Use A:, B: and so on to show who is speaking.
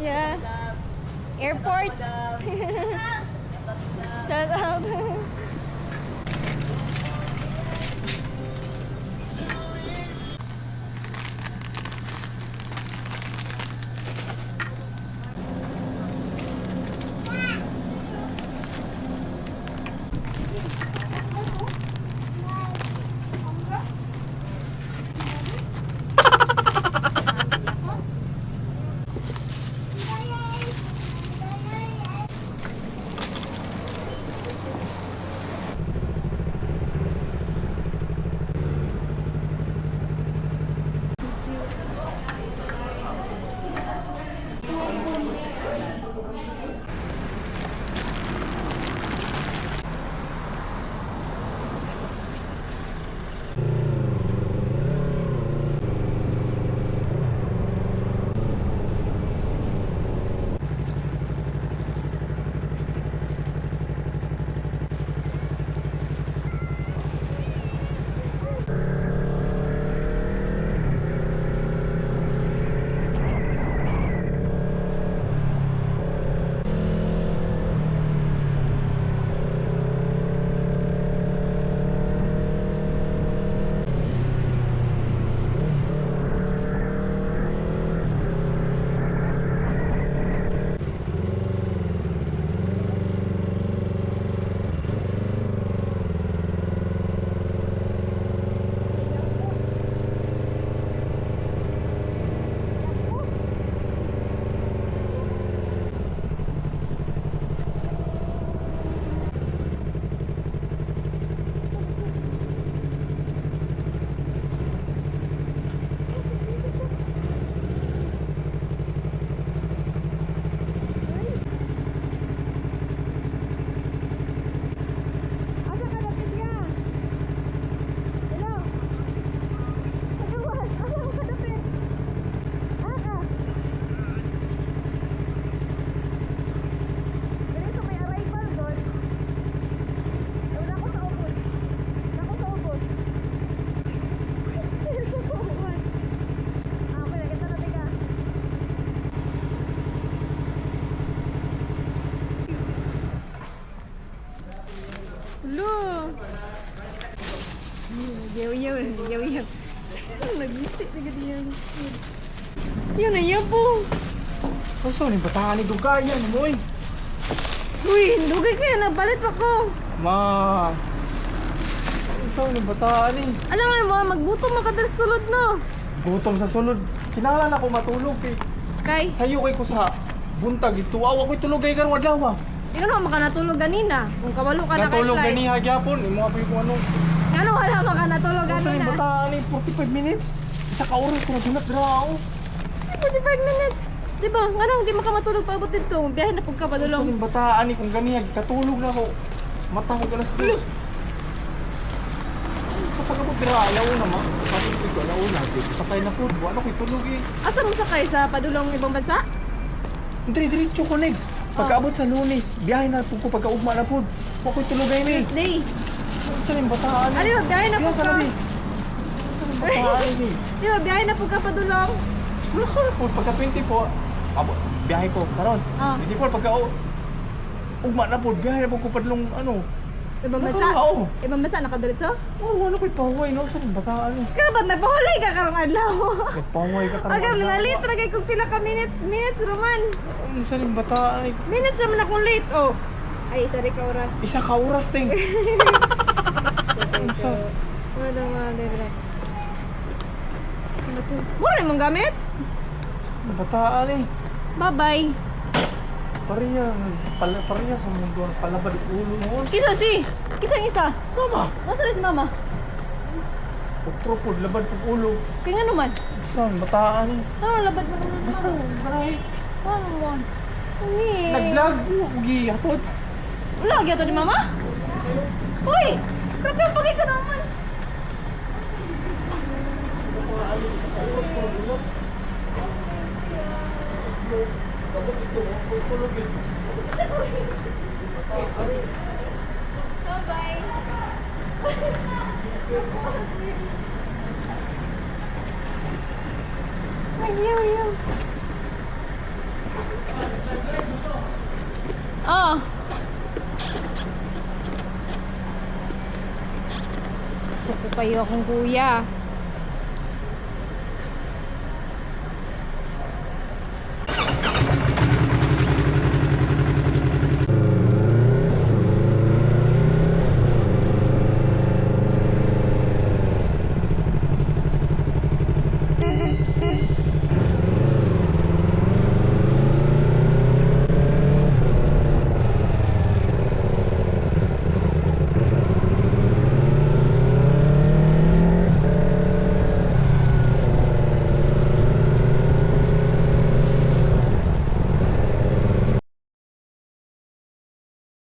A: Yeah. Airport. Shout out. Look. Yaw-yaw. Nag-isip na ganyan. Yun na yan po.
B: Kung saan yung bataan ni Dugay yan, moy?
A: Uy, dugay kaya nabalit pa ko.
B: Ma. Kung saan yung bataan eh?
A: Alam mo, magbuto makadal sulod no.
B: Gutom sa sulod. Kinahanglan ako matulog eh.
A: Kay,
B: Sayo kay ko sa buntag. Ituawa ko'y tulog kay Garwad Lawa.
A: ikaw naman maka natulog ganina. Kung kawalo ka na kay
B: Natulog
A: flight.
B: ganiha gyapon. Imo apoy ko ano.
A: Ano wala maka natulog
B: Kung saan yung
A: ganina?
B: bataan eh? 45 minutes. Isa ka oras ko na dunat drao.
A: 45 minutes. Diba? Anong di makamatulog pa abot dito? Biyahe na pagka
B: Kung saan
A: padulong.
B: yung bataan eh? Kung ganiha, katulog na ako. Matahog alas 2. Kapag ako tira, alaw naman. Kapag ko alaw na. Sakay na po. Ano ko'y tulog eh.
A: Asa mo sakay sa padulong ibang bansa?
B: Diretso ko next. Pagkaabot sa Lunes, biyahe na po ko pagkaugma na po. Huwag ko'y tulogay ni.
A: Tuesday.
B: Saan yung bataan?
A: Ano yun? Biyahe na
B: Biyahe
A: pagka.
B: sa labi. Saan yung bataan ni?
A: Diba? Biyahe na pagka padulong.
B: Wala ko na po. Pagka 24, biyahe ko. Karon.
A: Ah.
B: 24, pagka ugma na po. Biyahe na po ko padlong ano.
A: Ibang bansa?
B: Oo.
A: Ibang bansa nakadiretso?
B: Oh, ano ko'y pahuay no? Saan yung bataan ni?
A: Kaya ba't nagpahulay ka karong adlaw?
B: May pahuay ka
A: Aga, nalit ragay kung pila ka minutes, Roman.
B: Saan yung bataan ni?
A: Minutes naman akong late, oh. Ay, sorry ka oras.
B: Isa ka oras ting. Sa
A: Wala nga, dire. Mura mong gamit?
B: bataan ni.
A: Bye-bye.
B: Pariya sa mundo. Palabad ulo mo.
A: Kisa si? Kisa ang isa?
B: Mama!
A: Masa na si mama?
B: Pagtropod, labad pag ulo.
A: Kaya nga naman.
B: Saan? Bataan ni.
A: Ano, labad mo naman.
B: Basta, saray.
A: Ano mo? Hindi.
B: Nag-vlog mo, ugi, hatod.
A: Wala, gaya to ni mama? Uy! Grabe ang bagay ka naman. Bye-bye. Ayaw. Oh. Sa po kayo akong kuya.